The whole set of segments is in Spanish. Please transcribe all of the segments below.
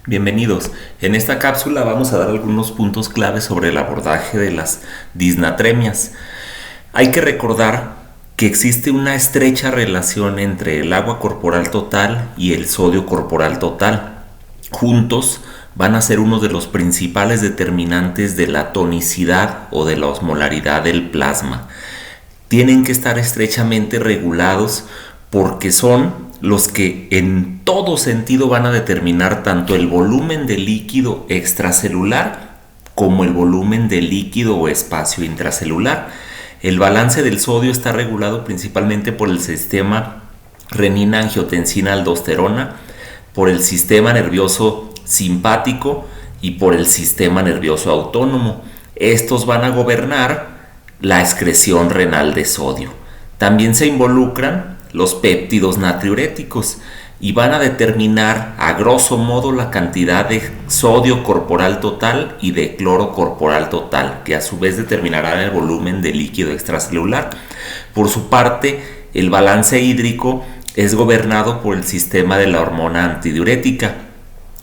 Bienvenidos. En esta cápsula vamos a dar algunos puntos claves sobre el abordaje de las disnatremias. Hay que recordar que existe una estrecha relación entre el agua corporal total y el sodio corporal total. Juntos van a ser uno de los principales determinantes de la tonicidad o de la osmolaridad del plasma. Tienen que estar estrechamente regulados porque son los que en todo sentido van a determinar tanto el volumen de líquido extracelular como el volumen de líquido o espacio intracelular. El balance del sodio está regulado principalmente por el sistema renina-angiotensina-aldosterona, por el sistema nervioso simpático y por el sistema nervioso autónomo. Estos van a gobernar la excreción renal de sodio. También se involucran los péptidos natriuréticos y van a determinar a grosso modo la cantidad de sodio corporal total y de cloro corporal total, que a su vez determinará el volumen de líquido extracelular. Por su parte, el balance hídrico es gobernado por el sistema de la hormona antidiurética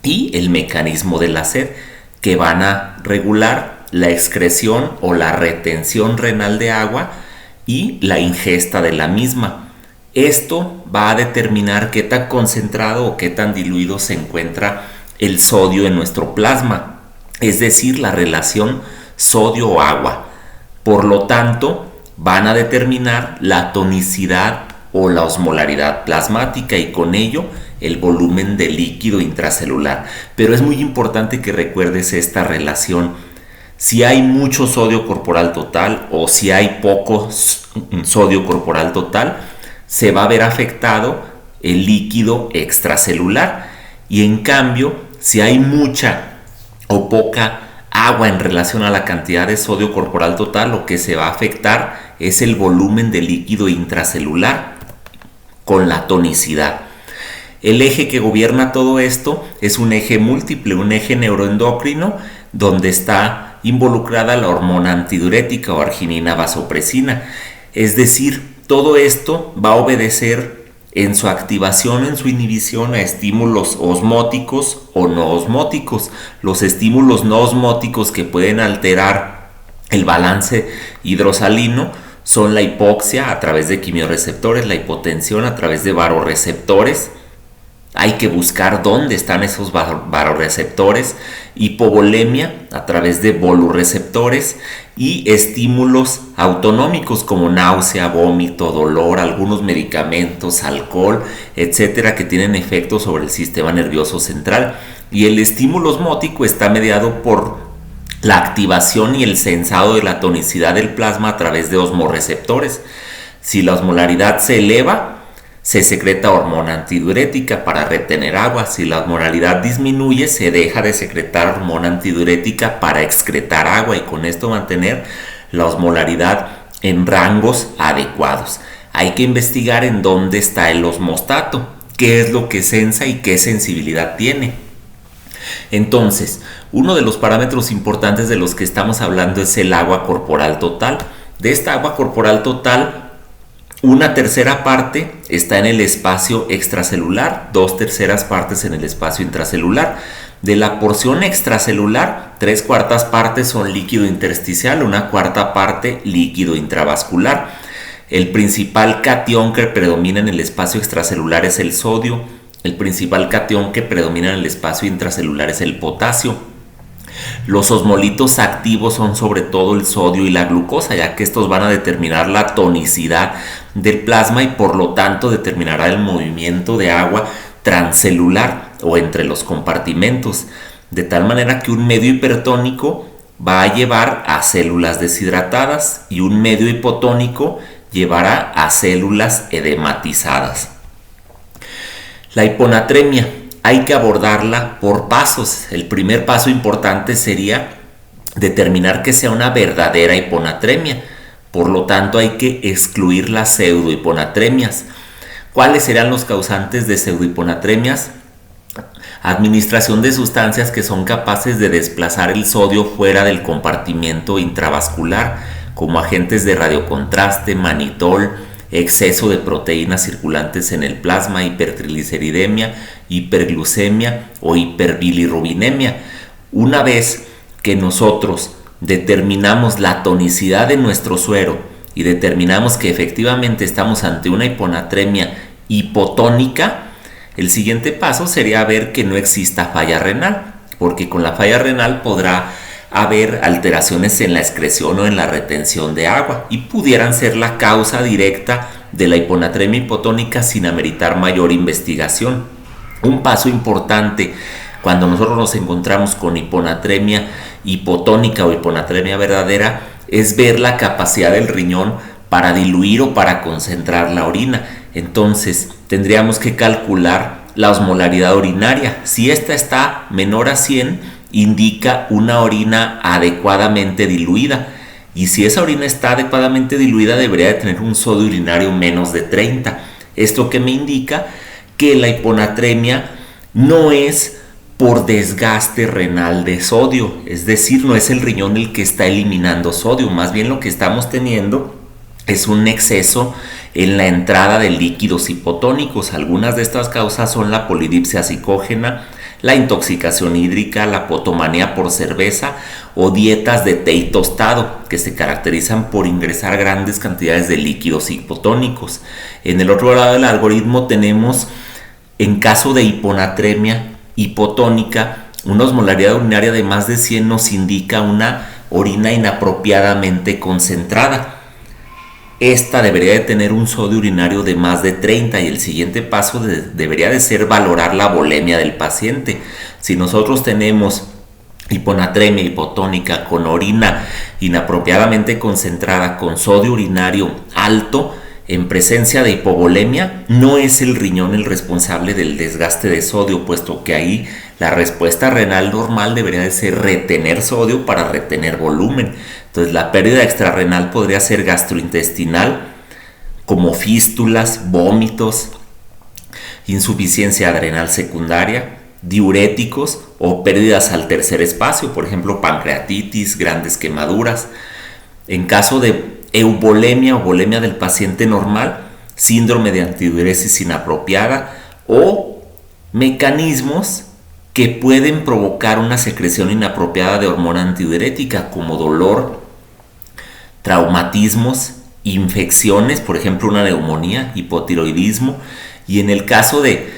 y el mecanismo de la sed, que van a regular la excreción o la retención renal de agua y la ingesta de la misma. Esto va a determinar qué tan concentrado o qué tan diluido se encuentra el sodio en nuestro plasma, es decir, la relación sodio-agua. Por lo tanto, van a determinar la tonicidad o la osmolaridad plasmática y con ello el volumen de líquido intracelular. Pero es muy importante que recuerdes esta relación. Si hay mucho sodio corporal total o si hay poco sodio corporal total, se va a ver afectado el líquido extracelular, y en cambio si hay mucha o poca agua en relación a la cantidad de sodio corporal total, lo que se va a afectar es el volumen de líquido intracelular con la tonicidad. El eje que gobierna todo esto es un eje múltiple, un eje neuroendocrino, donde está involucrada la hormona antidiurética o arginina vasopresina. Es decir, todo esto va a obedecer en su activación, en su inhibición, a estímulos osmóticos o no osmóticos. Los estímulos no osmóticos que pueden alterar el balance hidrosalino son la hipoxia a través de quimiorreceptores, la hipotensión a través de vasoreceptores. Hay que buscar dónde están esos vasoreceptores, hipovolemia a través de volureceptores y estímulos autonómicos como náusea, vómito, dolor, algunos medicamentos, alcohol, etcétera, que tienen efectos sobre el sistema nervioso central. Y el estímulo osmótico está mediado por la activación y el sensado de la tonicidad del plasma a través de osmorreceptores. Si la osmolaridad se eleva, se secreta hormona antidiurética para retener agua. Si la osmolaridad disminuye, se deja de secretar hormona antidiurética para excretar agua y con esto mantener la osmolaridad en rangos adecuados. Hay que investigar en dónde está el osmostato, qué es lo que sensa y qué sensibilidad tiene. Entonces, uno de los parámetros importantes de los que estamos hablando es el agua corporal total. De esta agua corporal total, una tercera parte está en el espacio extracelular, 2/3 partes en el espacio intracelular. De la porción extracelular, 3/4 partes son líquido intersticial, 1/4 parte líquido intravascular. El principal catión que predomina en el espacio extracelular es el sodio. El principal catión que predomina en el espacio intracelular es el potasio. Los osmolitos activos son sobre todo el sodio y la glucosa, ya que estos van a determinar la tonicidad del plasma y por lo tanto determinará el movimiento de agua transcelular o entre los compartimentos, de tal manera que un medio hipertónico va a llevar a células deshidratadas y un medio hipotónico llevará a células edematizadas. La hiponatremia hay que abordarla por pasos. El primer paso importante sería determinar que sea una verdadera hiponatremia. Por lo tanto, hay que excluir las pseudohiponatremias. ¿Cuáles serán los causantes de pseudohiponatremias? Administración de sustancias que son capaces de desplazar el sodio fuera del compartimento intravascular, como agentes de radiocontraste, manitol, exceso de proteínas circulantes en el plasma, hipertrigliceridemia, hiperglucemia o hiperbilirrubinemia. Una vez que nosotros determinamos la tonicidad de nuestro suero y determinamos que efectivamente estamos ante una hiponatremia hipotónica, el siguiente paso sería ver que no exista falla renal, porque con la falla renal podrá haber alteraciones en la excreción o en la retención de agua y pudieran ser la causa directa de la hiponatremia hipotónica sin ameritar mayor investigación. Un paso importante cuando nosotros nos encontramos con hiponatremia hipotónica o hiponatremia verdadera es ver la capacidad del riñón para diluir o para concentrar la orina. Entonces tendríamos que calcular la osmolaridad urinaria. Si esta está menor a 100, indica una orina adecuadamente diluida. Y si esa orina está adecuadamente diluida, debería de tener un sodio urinario menos de 30. Esto que me indica que la hiponatremia no es por desgaste renal de sodio, es decir, no es el riñón el que está eliminando sodio, más bien lo que estamos teniendo es un exceso en la entrada de líquidos hipotónicos. Algunas de estas causas son la polidipsia psicógena, la intoxicación hídrica, la potomanía por cerveza o dietas de té y tostado, que se caracterizan por ingresar grandes cantidades de líquidos hipotónicos. En el otro lado del algoritmo tenemos, en caso de hiponatremia hipotónica, una osmolaridad urinaria de más de 100 nos indica una orina inapropiadamente concentrada. Esta debería de tener un sodio urinario de más de 30 y el siguiente paso debería de ser valorar la volemia del paciente. Si nosotros tenemos hiponatremia hipotónica con orina inapropiadamente concentrada, con sodio urinario alto, en presencia de hipovolemia, no es el riñón el responsable del desgaste de sodio, puesto que ahí la respuesta renal normal debería de ser retener sodio para retener volumen. Entonces la pérdida extrarrenal podría ser gastrointestinal, como fístulas, vómitos, insuficiencia adrenal secundaria, diuréticos o pérdidas al tercer espacio, por ejemplo pancreatitis, grandes quemaduras. En caso de euvolemia o volemia del paciente normal, síndrome de antidiuresis inapropiada o mecanismos que pueden provocar una secreción inapropiada de hormona antidiurética, como dolor, traumatismos, infecciones, por ejemplo una neumonía, hipotiroidismo, y en el caso de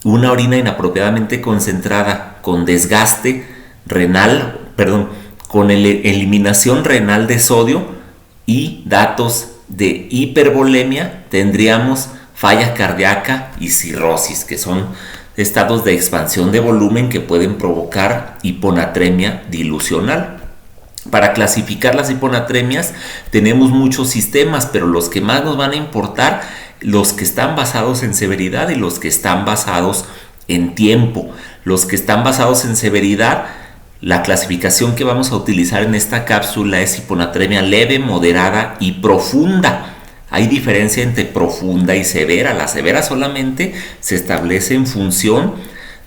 una orina inapropiadamente concentrada con desgaste renal, con eliminación renal de sodio y datos de hipervolemia, tendríamos falla cardíaca y cirrosis, que son estados de expansión de volumen que pueden provocar hiponatremia dilucional. Para clasificar las hiponatremias tenemos muchos sistemas, pero los que más nos van a importar, los que están basados en severidad y los que están basados en tiempo. Los que están basados en severidad, la clasificación que vamos a utilizar en esta cápsula es hiponatremia leve, moderada y profunda. Hay diferencia entre profunda y severa. La severa solamente se establece en función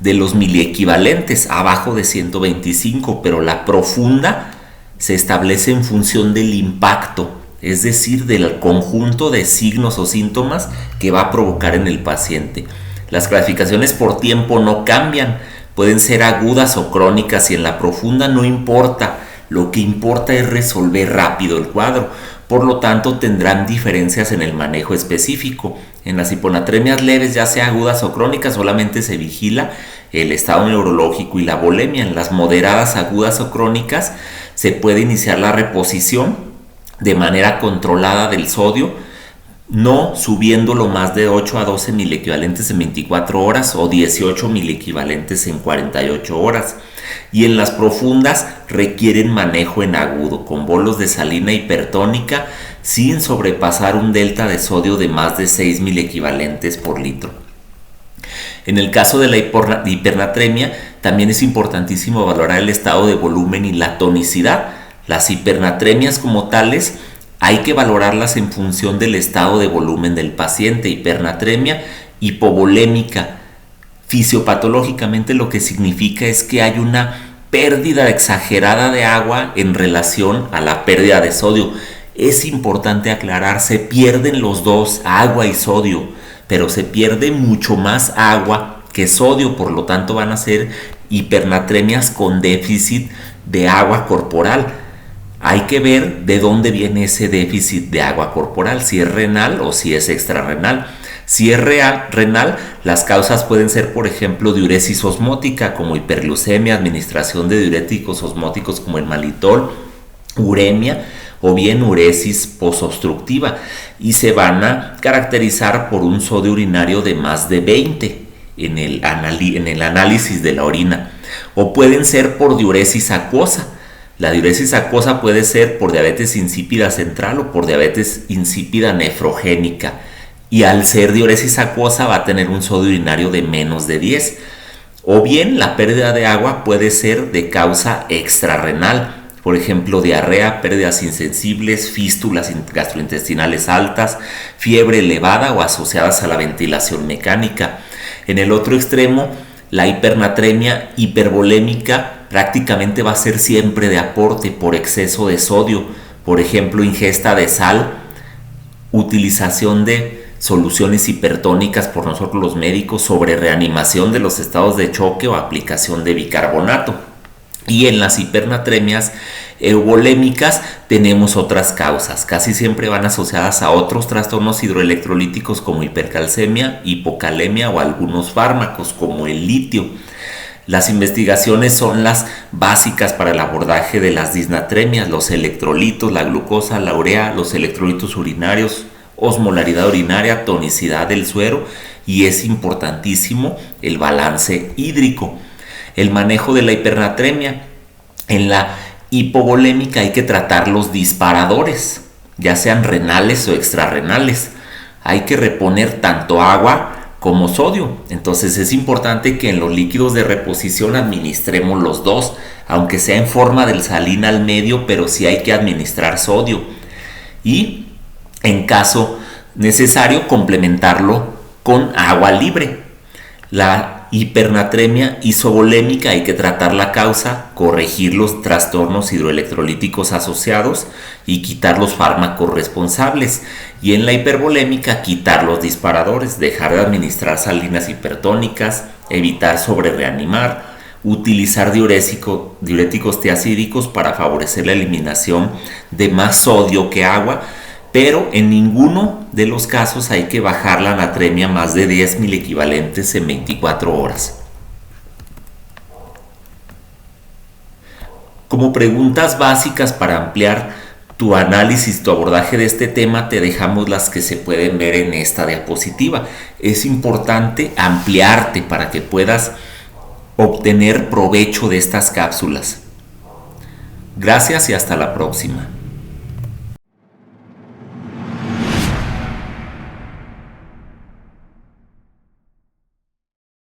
de los miliequivalentes, abajo de 125, pero la profunda se establece en función del impacto, es decir, del conjunto de signos o síntomas que va a provocar en el paciente. Las clasificaciones por tiempo no cambian, pueden ser agudas o crónicas, y en la profunda no importa, lo que importa es resolver rápido el cuadro. Por lo tanto, tendrán diferencias en el manejo específico. En las hiponatremias leves, ya sea agudas o crónicas, solamente se vigila el estado neurológico y la volemia. En las moderadas, agudas o crónicas, se puede iniciar la reposición de manera controlada del sodio, no subiéndolo más de 8 a 12 miliequivalentes en 24 horas o 18 miliequivalentes en 48 horas. Y en las profundas requieren manejo en agudo, con bolos de salina hipertónica, sin sobrepasar un delta de sodio de más de 6 miliequivalentes por litro. En el caso de la hipernatremia, también es importantísimo valorar el estado de volumen y la tonicidad. Las hipernatremias como tales hay que valorarlas en función del estado de volumen del paciente. Hipernatremia hipovolémica, fisiopatológicamente lo que significa es que hay una pérdida exagerada de agua en relación a la pérdida de sodio. Es importante aclarar, se pierden los dos, agua y sodio, pero se pierde mucho más agua que sodio, por lo tanto van a ser hipernatremias con déficit de agua corporal. Hay que ver de dónde viene ese déficit de agua corporal, si es renal o si es extrarrenal. Si es renal, las causas pueden ser, por ejemplo, diuresis osmótica como hiperglucemia, administración de diuréticos osmóticos como el malitol, uremia o bien uresis posobstructiva, y se van a caracterizar por un sodio urinario de más de 20 en el análisis de la orina, o pueden ser por diuresis acuosa. La diuresis acuosa puede ser por diabetes insípida central o por diabetes insípida nefrogénica, y al ser diuresis acuosa va a tener un sodio urinario de menos de 10. O bien la pérdida de agua puede ser de causa extrarrenal, por ejemplo diarrea, pérdidas insensibles, fístulas gastrointestinales altas, fiebre elevada o asociadas a la ventilación mecánica. En el otro extremo, la hipernatremia hipervolémica prácticamente va a ser siempre de aporte por exceso de sodio, por ejemplo ingesta de sal, utilización de soluciones hipertónicas por nosotros los médicos, sobre reanimación de los estados de choque o aplicación de bicarbonato. Y en las hipernatremias euvolémicas tenemos otras causas, casi siempre van asociadas a otros trastornos hidroelectrolíticos como hipercalcemia, hipocalemia o algunos fármacos como el litio. Las investigaciones son las básicas para el abordaje de las disnatremias, los electrolitos, la glucosa, la urea, los electrolitos urinarios, osmolaridad urinaria, tonicidad del suero, y es importantísimo el balance hídrico. El manejo de la hipernatremia. En la hipovolémica hay que tratar los disparadores, ya sean renales o extrarrenales. Hay que reponer tanto agua como sodio. Entonces es importante que en los líquidos de reposición administremos los dos, aunque sea en forma de salina al medio, pero sí hay que administrar sodio. Y en caso necesario complementarlo con agua libre. La hipernatremia isovolémica hay que tratar la causa, corregir los trastornos hidroelectrolíticos asociados y quitar los fármacos responsables. Y en la hipervolémica quitar los disparadores, dejar de administrar salinas hipertónicas, evitar sobrereanimar, utilizar diuréticos tiacídicos para favorecer la eliminación de más sodio que agua, pero en ninguno de los casos hay que bajar la natremia más de 10 miliequivalentes en 24 horas. Como preguntas básicas para ampliar tu análisis, tu abordaje de este tema, te dejamos las que se pueden ver en esta diapositiva. Es importante ampliarte para que puedas obtener provecho de estas cápsulas. Gracias y hasta la próxima.